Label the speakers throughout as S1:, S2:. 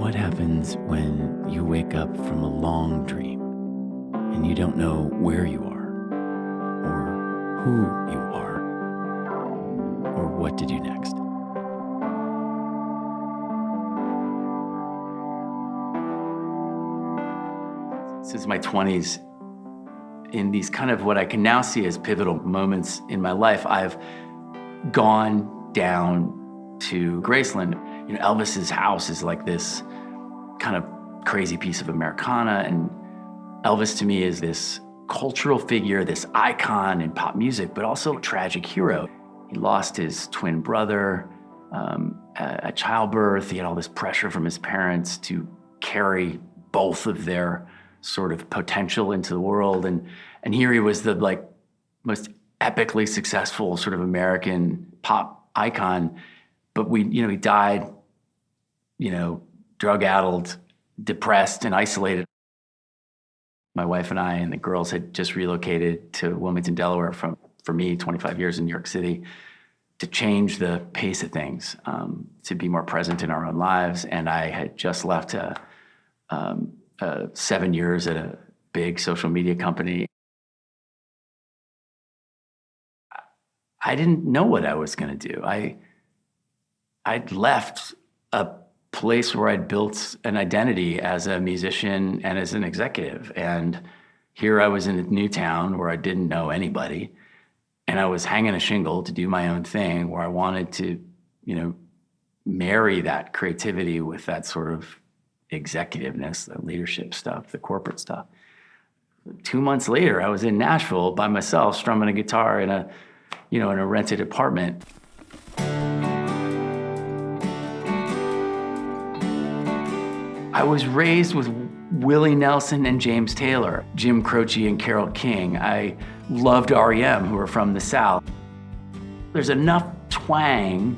S1: What happens when you wake up from a long dream and you don't know where you are, or who you are, or what to do next? Since my 20s, in these kind of what I can now see as pivotal moments in my life, I've gone down to Graceland. Elvis's house is like this kind of crazy piece of Americana, and Elvis to me is this cultural figure, this icon in pop music, but also a tragic hero. He lost his twin brother at childbirth. He had all this pressure from his parents to carry both of their sort of potential into the world, and here he was, the most epically successful sort of American pop icon, but he died, drug-addled, depressed, and isolated. My wife and I and the girls had just relocated to Wilmington, Delaware for me, 25 years in New York City, to change the pace of things, to be more present in our own lives. And I had just left 7 years at a big social media company. I didn't know what I was going to do. I'd left a place where I'd built an identity as a musician and as an executive. And here I was in a new town where I didn't know anybody. And I was hanging a shingle to do my own thing, where I wanted to, marry that creativity with that sort of executiveness, the leadership stuff, the corporate stuff. 2 months later, I was in Nashville by myself, strumming a guitar in a rented apartment. I was raised with Willie Nelson and James Taylor, Jim Croce and Carole King. I loved REM, who were from the South. There's enough twang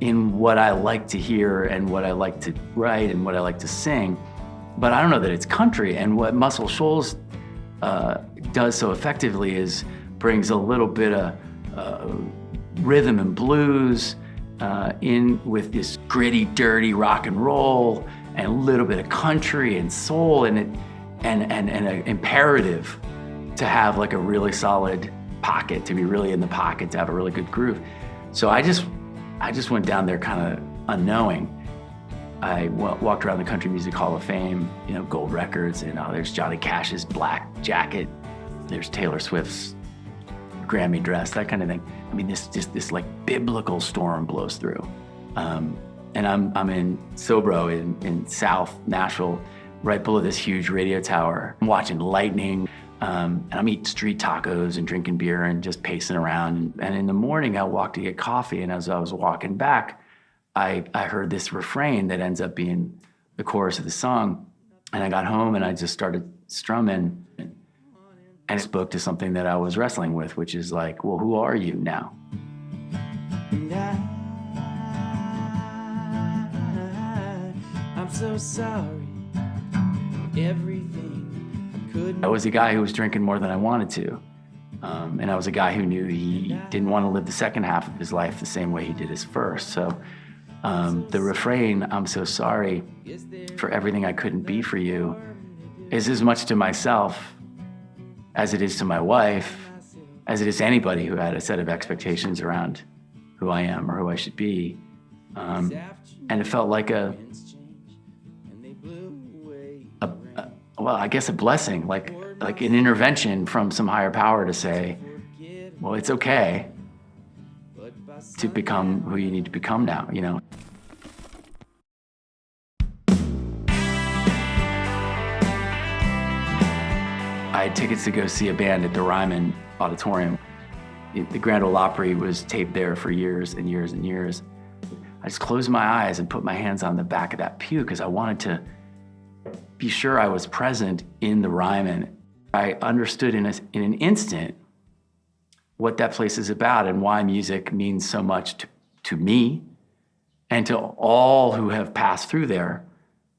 S1: in what I like to hear and what I like to write and what I like to sing, but I don't know that it's country. And what Muscle Shoals does so effectively is brings a little bit of rhythm and blues in with this gritty, dirty rock and roll, and a little bit of country and soul, and an imperative to have like a really solid pocket, to be really in the pocket, to have a really good groove. So I just went down there kind of unknowing. I walked around the Country Music Hall of Fame, gold records, and there's Johnny Cash's black jacket, there's Taylor Swift's Grammy dress, that kind of thing. I mean, this like biblical storm blows through. And I'm in Sobro in South Nashville, right below this huge radio tower. I'm watching lightning, and I'm eating street tacos and drinking beer and just pacing around. And in the morning, I walked to get coffee, and as I was walking back, I heard this refrain that ends up being the chorus of the song. And I got home and I just started strumming, and I spoke to something that I was wrestling with, which is like, well, who are you now? I'm so sorry. Everything I couldn't. I was a guy who was drinking more than I wanted to. And I was a guy who knew he didn't want to live the second half of his life the same way he did his first. So the refrain, I'm so sorry for everything I couldn't be for you, is as much to myself as it is to my wife, as it is to anybody who had a set of expectations around who I am or who I should be. And it felt like a blessing, like an intervention from some higher power to say, well, it's okay to become who you need to become now, I had tickets to go see a band at the Ryman Auditorium. The Grand Ole Opry was taped there for years and years and years. I just closed my eyes and put my hands on the back of that pew because I wanted to be sure I was present in the Ryman. I understood in an instant what that place is about and why music means so much to me and to all who have passed through there,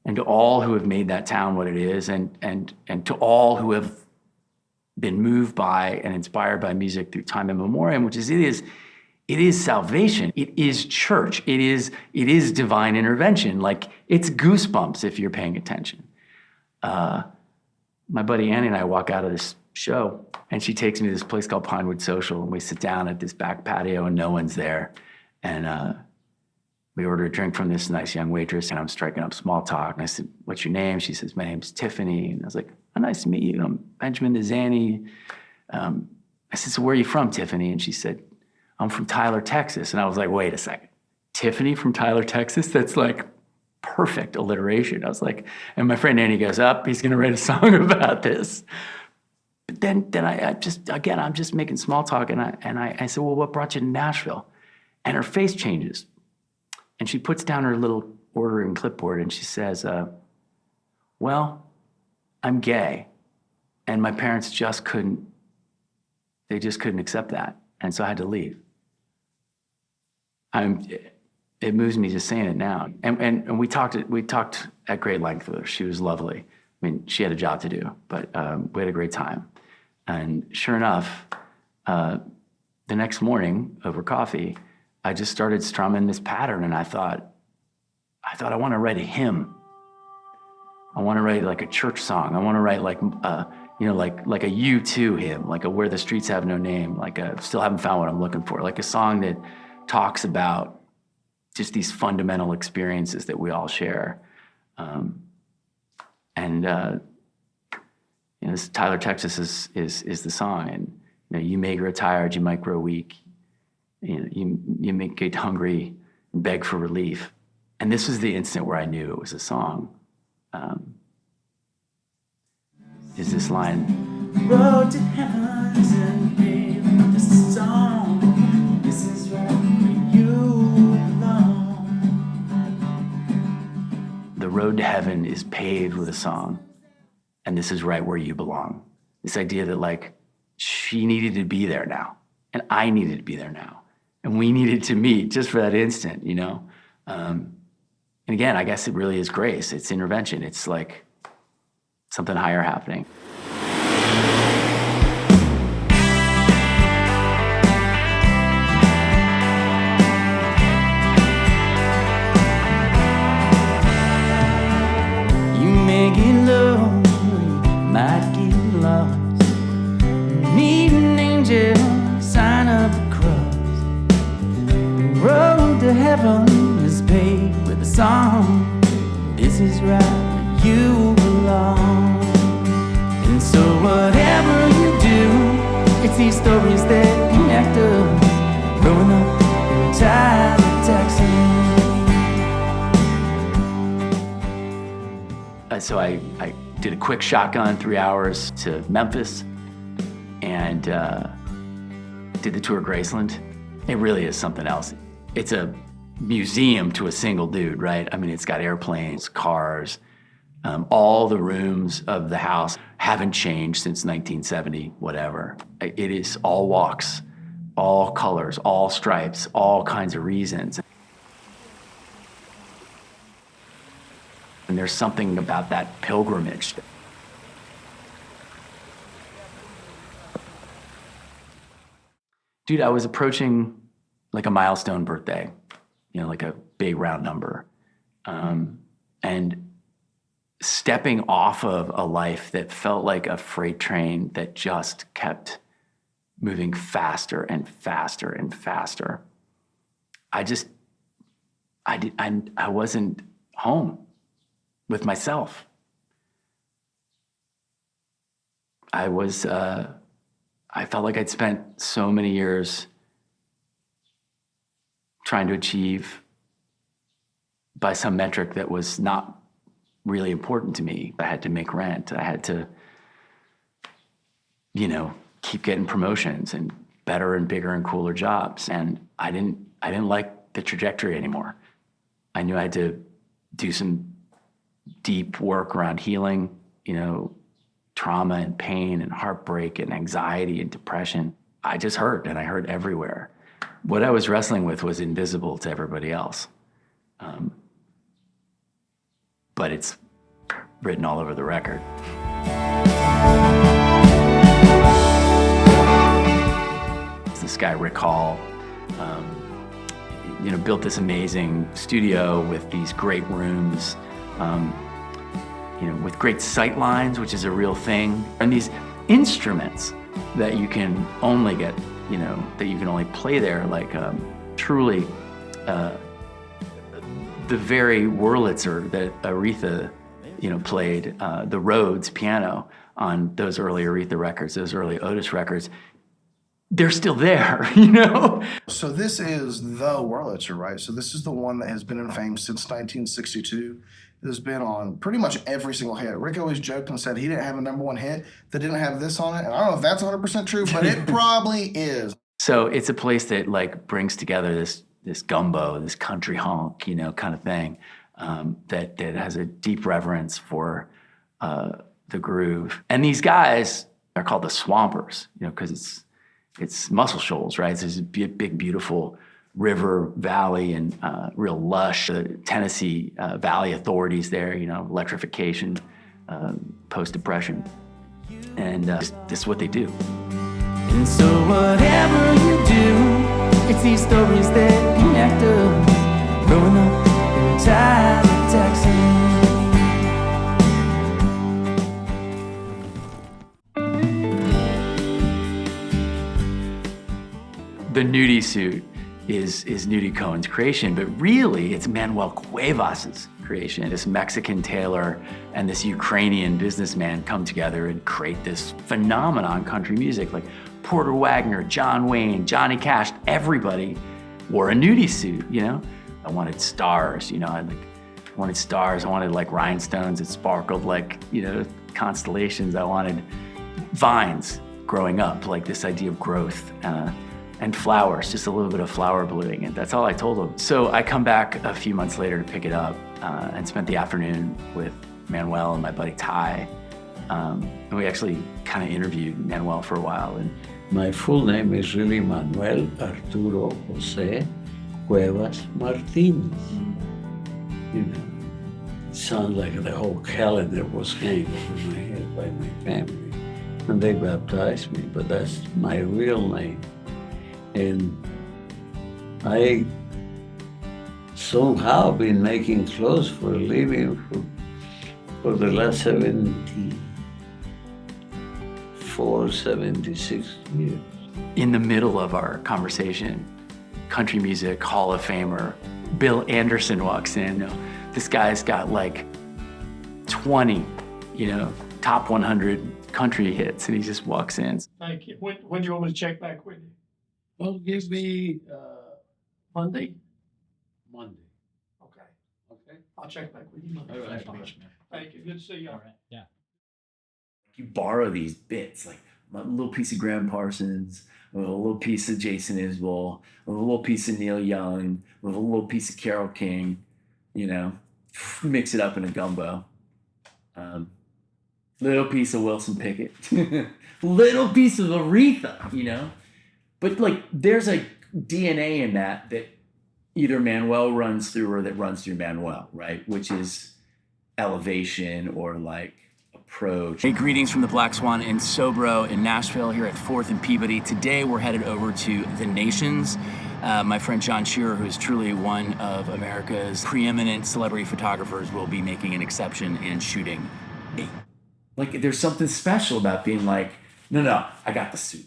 S1: and to all who have made that town what it is, and to all who have been moved by and inspired by music through time immemorial, which is it is salvation. It is church. It is divine intervention. Like, it's goosebumps if you're paying attention. My buddy Annie and I walk out of this show, and she takes me to this place called Pinewood Social, and we sit down at this back patio, and no one's there. And we order a drink from this nice young waitress, and I'm striking up small talk. And I said, "What's your name?" She says, "My name's Tiffany." And I was like, "Oh, nice to meet you. I'm Benjamin the Zanny." I said, "So where are you from, Tiffany?" And she said, "I'm from Tyler, Texas." And I was like, wait a second. Tiffany from Tyler, Texas? That's like perfect alliteration. I was like, and my friend Andy goes, "Up, he's gonna write a song about this." But then I'm just making small talk, and I said, "Well, what brought you to Nashville?" And her face changes. And she puts down her little ordering clipboard, and she says, "Well, I'm gay, and my parents just couldn't accept that, and so I had to leave." It moves me just saying it now. And we talked at great length with her. She was lovely. I mean, she had a job to do, but we had a great time. And sure enough, the next morning over coffee, I just started strumming this pattern, and I thought I want to write a hymn. I want to write like a church song. I want to write like a U2 hymn, like a Where the Streets Have No Name, like a Still Haven't Found What I'm Looking For, like a song that talks about just these fundamental experiences that we all share. This Tyler, Texas is the song. And you may grow tired, you might grow weak. You may get hungry and beg for relief. And this was the instant where I knew it was a song. Is this line? Road to heaven isn't paved, this is a song. This is right where you belong. The road to heaven is paved with a song, and this is right where you belong. This idea that, like, she needed to be there now, and I needed to be there now, and we needed to meet just for that instant, And again, I guess it really is grace. It's intervention. It's like something higher happening. You may get low, might get lost. Meet an angel, sign of the cross. The road to heaven is paved with a song. This is right where you belong. And so whatever you do, it's these stories that connect us. Growing up in Tyler, Texas. So I did a quick shotgun 3 hours to Memphis and did the tour of Graceland. It really is something else. It's a museum to a single dude, right? I mean, it's got airplanes, cars. All the rooms of the house haven't changed since 1970, whatever. It is all walks, all colors, all stripes, all kinds of reasons. And there's something about that pilgrimage. Dude, I was approaching like a milestone birthday, like a big round number. And stepping off of a life that felt like a freight train that just kept moving faster and faster and faster. I wasn't home with myself. I felt like I'd spent so many years trying to achieve by some metric that was not really important to me. I had to make rent. I had to, keep getting promotions and better and bigger and cooler jobs. And I didn't like the trajectory anymore. I knew I had to do some deep work around healing, trauma and pain and heartbreak and anxiety and depression. I just hurt, and I hurt everywhere. What I was wrestling with was invisible to everybody else. But it's written all over the record. It's this guy, Rick Hall, built this amazing studio with these great rooms, with great sight lines, which is a real thing, and these instruments that you can only get, that you can only play there, like truly the very Wurlitzer that Aretha, played, the Rhodes piano on those early Aretha records, those early Otis records, they're still there,
S2: So this is the Wurlitzer, right? So this is the one that has been in fame since 1962. It has been on pretty much every single hit. Rick always joked and said he didn't have a #1 hit that didn't have this on it. And I don't know if that's 100% true, but it probably is.
S1: So it's a place that brings together this gumbo, this country honk, kind of thing, that has a deep reverence for the groove. And these guys are called the Swampers, because it's Muscle Shoals, right? So there's a big, beautiful river valley and real lush. The Tennessee Valley authorities there, electrification, post-depression. And this is what they do.
S3: And so whatever you do, it's these stories that connect us. Growing up in Tyler, Texas.
S1: The nudie suit is Nudie Cohen's creation, but really it's Manuel Cuevas's creation. This Mexican tailor and this Ukrainian businessman come together and create this phenomenon, country music, like Porter Wagner, John Wayne, Johnny Cash, everybody wore a nudie suit, I wanted stars, I wanted stars, I wanted like rhinestones that sparkled like, constellations. I wanted vines growing up, like this idea of growth. And flowers, just a little bit of flower blooming, and that's all I told him. So I come back a few months later to pick it up and spent the afternoon with Manuel and my buddy Ty. And we actually kind of interviewed Manuel for a while. And
S4: my full name is really Manuel Arturo Jose Cuevas Martinez. It sounds like the whole calendar was hanging over my head by my family. And they baptized me, but that's my real name. And I somehow been making clothes for a living for the last 76 years.
S1: In the middle of our conversation, country music Hall of Famer Bill Anderson walks in. This guy's got like 20, top 100 country hits, and he just walks in.
S5: Thank you. When do you want me to check back with you?
S4: Well, give me
S5: Monday?
S4: Monday.
S5: Okay.
S4: Okay?
S5: I'll check back with you Monday.
S4: All right.
S5: Thank you. Good to see you.
S6: All right. Yeah.
S1: You borrow these bits, like a little piece of Graham Parsons, with a little piece of Jason Isbell, with a little piece of Neil Young, with a little piece of Carole King, mix it up in a gumbo. Little piece of Wilson Pickett, little piece of Aretha, But there's a DNA in that either Manuel runs through or that runs through Manuel, right? Which is elevation or approach. Hey, greetings from the Black Swan in Sobro in Nashville here at 4th and Peabody. Today we're headed over to the Nations. My friend John Shearer, who is truly one of America's preeminent celebrity photographers, will be making an exception and shooting me. There's something special about being no, I got the suit.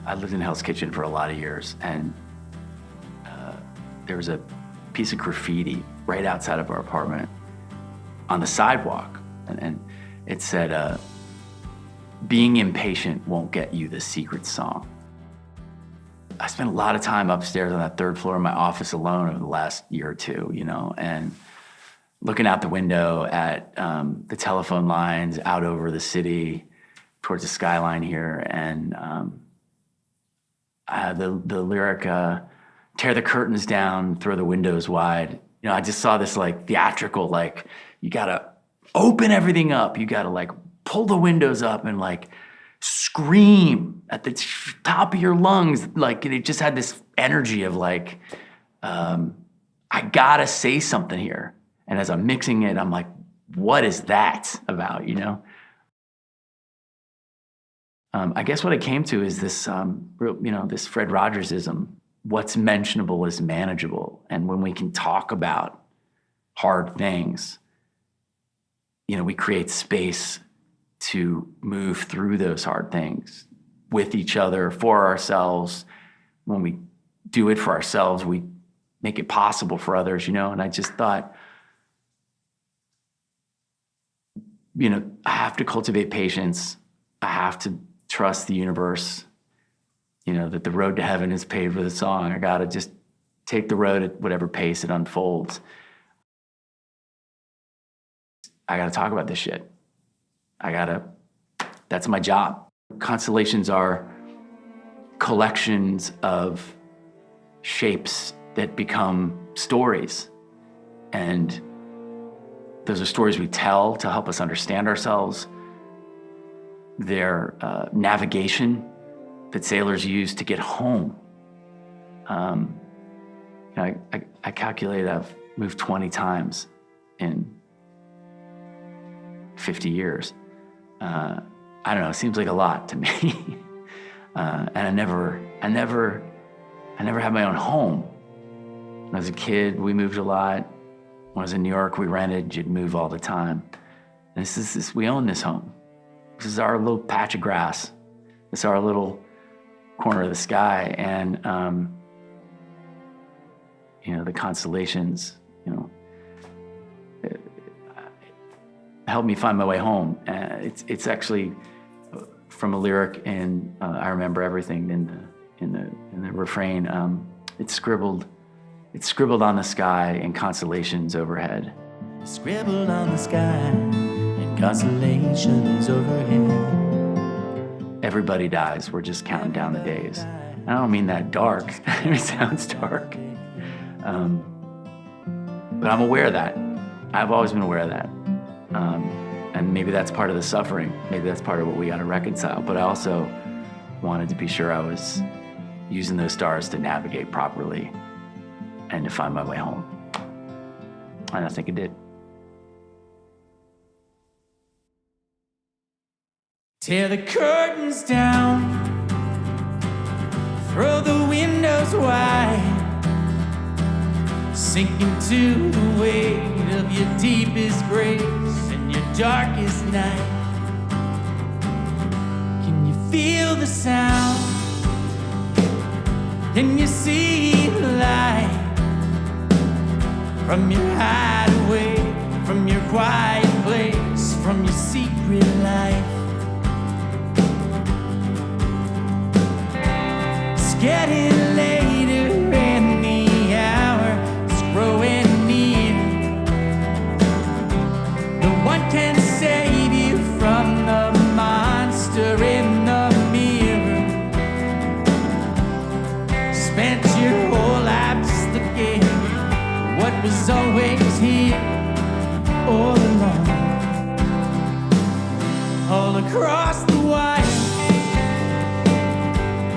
S1: I lived in Hell's Kitchen for a lot of years, and there was a piece of graffiti right outside of our apartment on the sidewalk, and it said, "Being impatient won't get you the secret song." I spent a lot of time upstairs on that 3rd floor in my office alone over the last year or two, and looking out the window at the telephone lines out over the city towards the skyline here, and the lyric, "Tear the curtains down, throw the windows wide." I just saw this theatrical, you gotta open everything up. You gotta pull the windows up and scream at the top of your lungs. It just had this energy of I gotta say something here. And as I'm mixing it, I'm what is that about, you know? I guess what I came to is this, this Fred Rogersism. What's mentionable is manageable. And when we can talk about hard things, we create space to move through those hard things with each other, for ourselves. When we do it for ourselves, we make it possible for others, and I just thought, I have to cultivate patience. I have to trust the universe, that the road to heaven is paved with a song. I got to just take the road at whatever pace it unfolds. I got to talk about this shit. That's my job. Constellations are collections of shapes that become stories. And those are stories we tell to help us understand ourselves. They're navigation that sailors use to get home. I calculate I've moved 20 times in 50 years. I don't know, it seems like a lot to me. And I never had my own home. When I was a kid, we moved a lot. When I was in New York, we rented, you'd move all the time. And we own this home. This is our little patch of grass. This is our little corner of the sky. And, the constellations, helped me find my way home. It's actually from a lyric in I Remember Everything in the refrain. It's scribbled on the sky and constellations overhead.
S3: Scribbled on the sky and constellations overhead.
S1: Everybody dies. We're just counting down the days. I don't mean that dark. It sounds dark. But I'm aware of that. I've always been aware of that. And maybe that's part of the suffering. Maybe that's part of what we got to reconcile. But I also wanted to be sure I was using those stars to navigate properly and to find my way home. And I think it did.
S3: Tear the curtains down, throw the windows wide, sink into the weight of your deepest grace and your darkest night. Can you feel the sound? Can you see the light? From your hideaway, from your quiet place, from your secret life. It's getting later and the hour is growing near. No one can save you from the monster in the mirror. Spent your whole life just looking at what was always here all along. All across the wire,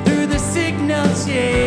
S3: through the signal chain.